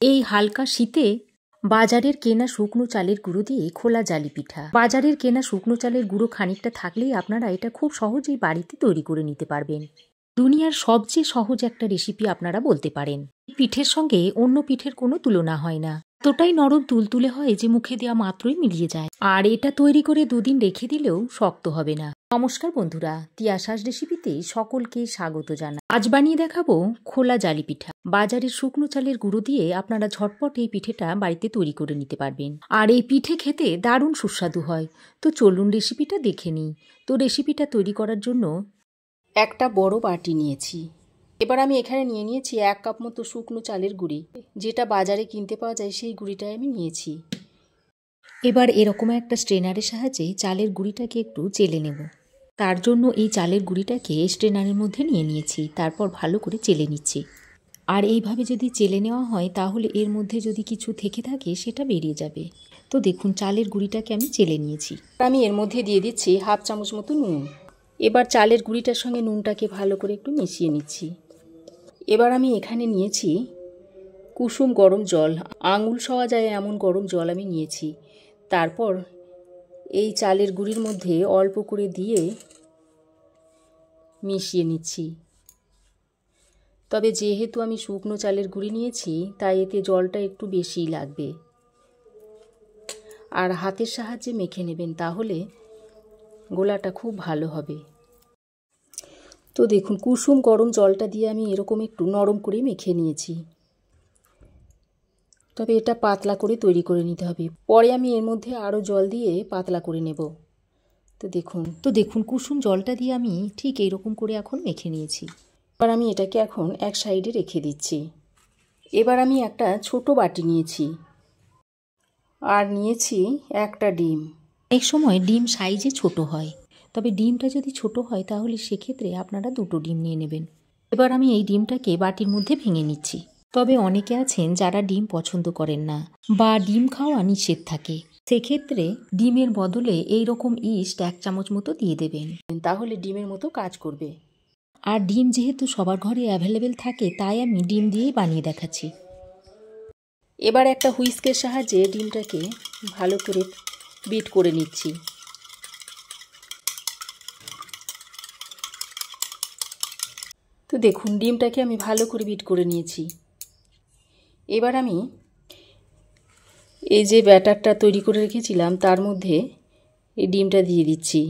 এই হালকা শীতে বাজারের কেনা শুকনো চালের গুঁড়ো দিয়ে খোলা জালি পিঠা। বাজারের কেনা শুকনো চালের গুঁড়ো খানিকটা থাকলেই আপনারা এটা খুব সহজেই বাড়িতে তৈরি করে নিতে পারবেন। দুনিয়ার সবচেয়ে সহজ একটা রেসিপি আপনারা বলতে পারেন। পিঠের সঙ্গে অন্য পিঠের কোনো তুলনা হয় না। এতটাই নরম তুলতুলে হয় যে মুখে দেওয়া মাত্রই মিলিয়ে যায়। আর এটা তৈরি করে দুদিন রেখে দিলেও শক্ত হবে না। নমস্কার বন্ধুরা, তিয়াশাস রেসিপিতে সকলকে স্বাগত জানাই। আজ বানিয়ে দেখাবো খোলা জালি পিঠা। বাজারের শুকনো চালের গুঁড়ো দিয়ে আপনারা ঝটপট এই পিঠেটা বাড়িতে তৈরি করে নিতে পারবেন। আর এই পিঠে খেতে দারুণ সুস্বাদু হয়। তো চলুন রেসিপিটা দেখে নিই। তো রেসিপিটা তৈরি করার জন্য একটা বড় বাটি নিয়েছি। এবার আমি এখানে নিয়েছি 1 কাপ মতো শুকনো চালের গুঁড়ি, যেটা বাজারে কিনতে পাওয়া যায় সেই গুঁড়িটাই আমি নিয়েছি। এবার এরকম একটা স্ট্রেনারের সাহায্যে চালের গুঁড়িটাকে একটু চেলে নেব। তার জন্য এই চালের গুঁড়িটাকে স্ট্রেনারের মধ্যে নিয়েছি, তারপর ভালো করে চেলে নিচ্ছি। আর এইভাবে যদি চেলে নেওয়া হয় তাহলে এর মধ্যে যদি কিছু থেকে থাকে সেটা বেরিয়ে যাবে। তো দেখুন চালের গুঁড়িটাকে আমি চেলে নিয়েছি। আমি এর মধ্যে দিয়ে দিচ্ছি 1/2 চামচ মতো নুন। এবার চালের গুঁড়িটার সঙ্গে নুনটাকে ভালো করে একটু মিশিয়ে নিচ্ছি। এবার আমি এখানে নিয়েছি কুসুম গরম জল, আঙুল সওয়া যায় এমন গরম জল আমি নিয়েছি। তারপর এই চালের গুঁড়ির মধ্যে অল্প করে দিয়ে মিশিয়ে নিচ্ছি। তবে যেহেতু আমি শুকনো চালের গুঁড়ি নিয়েছি তাই এতে জলটা একটু বেশিই লাগবে। আর হাতের সাহায্যে মেখে নেবেন, তাহলে গোলাটা খুব ভালো হবে। তো দেখুন কুসুম গরম জলটা দিয়ে আমি এরকম একটু নরম করে মেখে নিয়েছি। তবে এটা পাতলা করে তৈরি করে নিতে হবে। পরে আমি এর মধ্যে আরও জল দিয়ে পাতলা করে নেব। তো দেখুন কুসুম জলটা দিয়ে আমি ঠিক এইরকম করে এখন মেখে নিয়েছি। এবার আমি এটাকে এখন এক সাইডে রেখে দিচ্ছি। এবার আমি একটা ছোট বাটি নিয়েছি আর নিয়েছি একটা ডিম। এক সময় ডিম সাইজে ছোট হয়, তবে ডিমটা যদি ছোট হয় তাহলে সেক্ষেত্রে আপনারা 2টো ডিম নিয়ে নেবেন। এবার আমি এই ডিমটাকে বাটির মধ্যে ভেঙে নিচ্ছি। তবে অনেকে আছেন যারা ডিম পছন্দ করেন না বা ডিম খাওয়া নিষেধ থাকে, সেক্ষেত্রে ডিমের বদলে এই রকম ইস্ট 1 চামচ মতো দিয়ে দেবেন, তাহলে ডিমের মতো কাজ করবে। আর ডিম যেহেতু সবার ঘরে অ্যাভেলেবেল থাকে তাই আমি ডিম দিয়েই বানিয়ে দেখাচ্ছি। এবার একটা হুইস্কের সাহায্যে ডিমটাকে ভালো করে বিট করে নিচ্ছি। তো দেখুন ডিমটাকে আমি ভালো করে বিট করে নিয়েছি। এবার আমি এই যে ব্যাটারটা তৈরি করে রেখেছিলাম তার মধ্যে এই ডিমটা দিয়ে দিচ্ছি।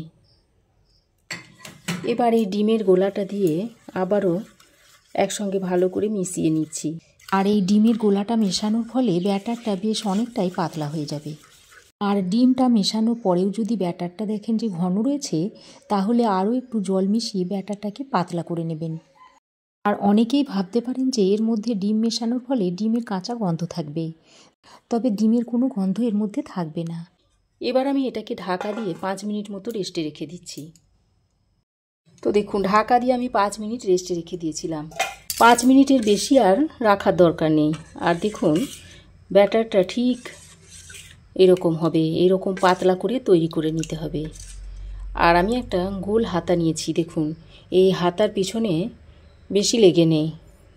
এবার এই ডিমের গোলাটা দিয়ে আবারও একসঙ্গে ভালো করে মিশিয়ে নিচ্ছি। আর এই ডিমের গোলাটা মেশানোর ফলে ব্যাটারটা বেশ অনেকটাই পাতলা হয়ে যাবে। আর ডিমটা মেশানোর পরেও যদি ব্যাটারটা দেখেন যে ঘন রয়েছে, তাহলে আরও একটু জল মিশিয়ে ব্যাটারটাকে পাতলা করে নেবেন। আর অনেকেই ভাবতে পারেন যে এর মধ্যে ডিম মেশানোর ফলে ডিমের কাঁচা গন্ধ থাকবে, তবে ডিমের কোনো গন্ধ এর মধ্যে থাকবে না। এবার আমি এটাকে ঢাকা দিয়ে 5 মিনিট মতো রেস্টে রেখে দিচ্ছি। তো দেখুন ঢাকা দিয়ে আমি 5 মিনিট রেস্টে রেখে দিয়েছিলাম। 5 মিনিটের বেশি আর রাখার দরকার নেই। আর দেখুন ব্যাটারটা ঠিক এরকম হবে, এরকম পাতলা করে তৈরি করে নিতে হবে। আর আমি একটা গোল হাতা নিয়েছি। দেখুন এই হাতার পিছনে বেশি লেগে নেই,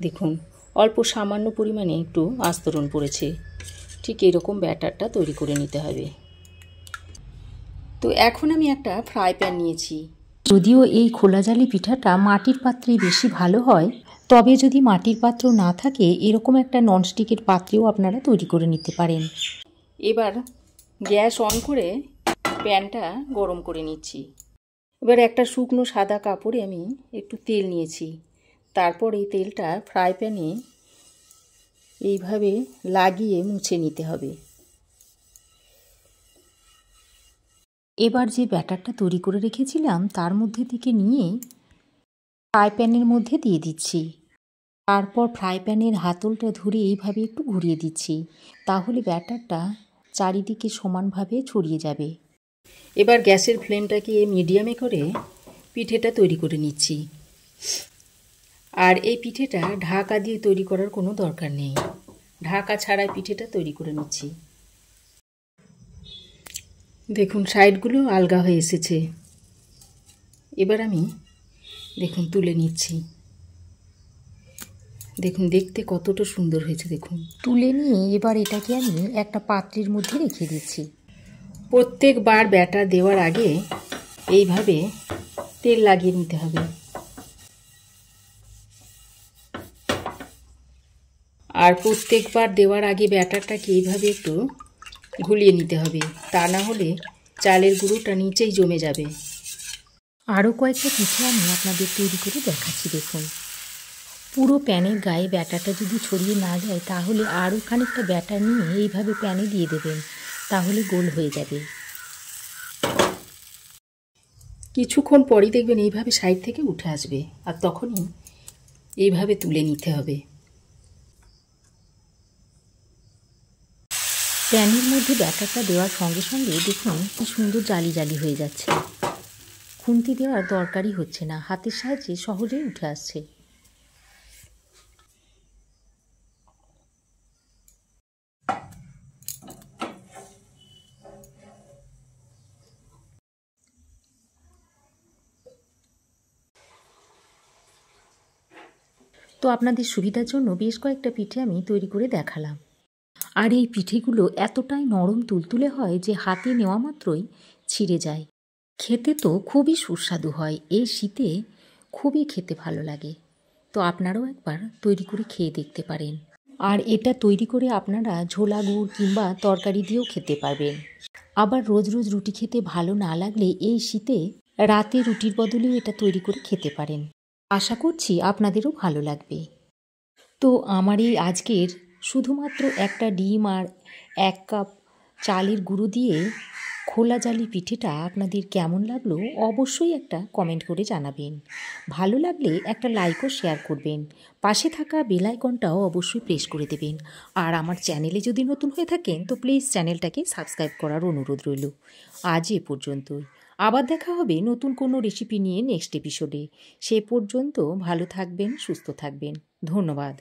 দেখুন অল্প সামান্য পরিমাণে একটু আস্তরণ পড়েছে। ঠিক এরকম ব্যাটারটা তৈরি করে নিতে হবে। তো এখন আমি একটা ফ্রাই প্যান নিয়েছি। যদিও এই খোলা জালি পিঠাটা মাটির পাত্রে বেশি ভালো হয়, তবে যদি মাটির পাত্র না থাকে এরকম একটা ননস্টিকের পাত্রেও আপনারা তৈরি করে নিতে পারেন। এবার গ্যাস অন করে প্যানটা গরম করে নিচ্ছি। এবার একটা শুকনো সাদা কাপড়ে আমি একটু তেল নিয়েছি। তারপর এই তেলটা ফ্রাই প্যানে এইভাবে লাগিয়ে মুছে নিতে হবে। এবার যে ব্যাটারটা তৈরি করে রেখেছিলাম তার মধ্যে থেকে নিয়ে ফ্রাই প্যানের মধ্যে দিয়ে দিচ্ছি। তারপর ফ্রাই প্যানের হাতলটা ধরে এইভাবে একটু ঘুরিয়ে দিচ্ছি, তাহলে ব্যাটারটা চারিদিকে সমানভাবে ছড়িয়ে যাবে। এবার গ্যাসের ফ্লেমটাকে মিডিয়ামে করে পিঠেটা তৈরি করে নিচ্ছি। আর এই পিঠেটা ঢাকা দিয়ে তৈরি করার কোনো দরকার নেই, ঢাকা ছাড়াই পিঠেটা তৈরি করে নিচ্ছি। দেখুন সাইডগুলো আলগা হয়ে এসেছে। এবার আমি দেখুন তুলে নিচ্ছি। দেখুন দেখতে কতটা সুন্দর হয়েছে। দেখুন তুলে নিয়ে এবার এটাকে আমি একটা পাত্রের মধ্যে রেখে দিচ্ছি। প্রত্যেকবার ব্যাটার দেওয়ার আগে এইভাবে তেল লাগিয়ে নিতে হবে। আর প্রত্যেকবার দেওয়ার আগে ব্যাটারটাকে এইভাবে একটু ঘুলিয়ে নিতে হবে, তা না হলে চালের গুঁড়োটা নিচেই জমে যাবে। আরও কয়েকটা পিঠে আমি আপনাদের তৈরি করে দেখাচ্ছি। দেখুন পুরো প্যানের গায়ে ব্যাটারটা যদি ছড়িয়ে না যায় তাহলে আরও খানিকটা ব্যাটার নিয়ে এইভাবে প্যানে দিয়ে দেবেন, তাহলে গোল হয়ে যাবে। কিছুক্ষণ পরই দেখবেন এইভাবে সাইড থেকে উঠে আসবে, আর তখনই এইভাবে তুলে নিতে হবে। প্যানের মধ্যে ব্যাটারটা দেওয়ার সঙ্গে সঙ্গে দেখুন কি সুন্দর জালি জালি হয়ে যাচ্ছে। খুন্তি দেওয়ার দরকারই হচ্ছে না, হাতের সাহায্যে সহজেই উঠে আসছে। তো আপনাদের সুবিধার জন্য বেশ কয়েকটা পিঠে আমি তৈরি করে দেখালাম। আর এই পিঠেগুলো এতটাই নরম তুলতুলে হয় যে হাতে নেওয়া মাত্রই ছিঁড়ে যায়। খেতে তো খুবই সুস্বাদু হয়, এই শীতে খুবই খেতে ভালো লাগে। তো আপনারাও একবার তৈরি করে খেয়ে দেখতে পারেন। আর এটা তৈরি করে আপনারা ঝোলা গুড় কিংবা তরকারি দিয়েও খেতে পারবেন। আবার রোজ রোজ রুটি খেতে ভালো না লাগলে এই শীতে রাতে রুটির বদলেও এটা তৈরি করে খেতে পারেন। আশা করছি আপনাদেরও ভালো লাগবে। তো আমার এই আজকের শুধুমাত্র একটা ডিম আর 1 কাপ চালের গুঁড়ো দিয়ে খোলা জালি পিঠেটা আপনাদের কেমন লাগলো অবশ্যই একটা কমেন্ট করে জানাবেন। ভালো লাগলে একটা লাইক ও শেয়ার করবেন। পাশে থাকা বেল আইকনটাও অবশ্যই প্রেস করে দেবেন। আর আমার চ্যানেলে যদি নতুন হয়ে থাকেন তো প্লিজ চ্যানেলটাকে সাবস্ক্রাইব করার অনুরোধ রইল। আজ এ পর্যন্তই। আবার দেখা হবে নতুন কোনো রেসিপি নিয়ে নেক্সট এপিসোডে। সে পর্যন্ত ভালো থাকবেন, সুস্থ থাকবেন। ধন্যবাদ।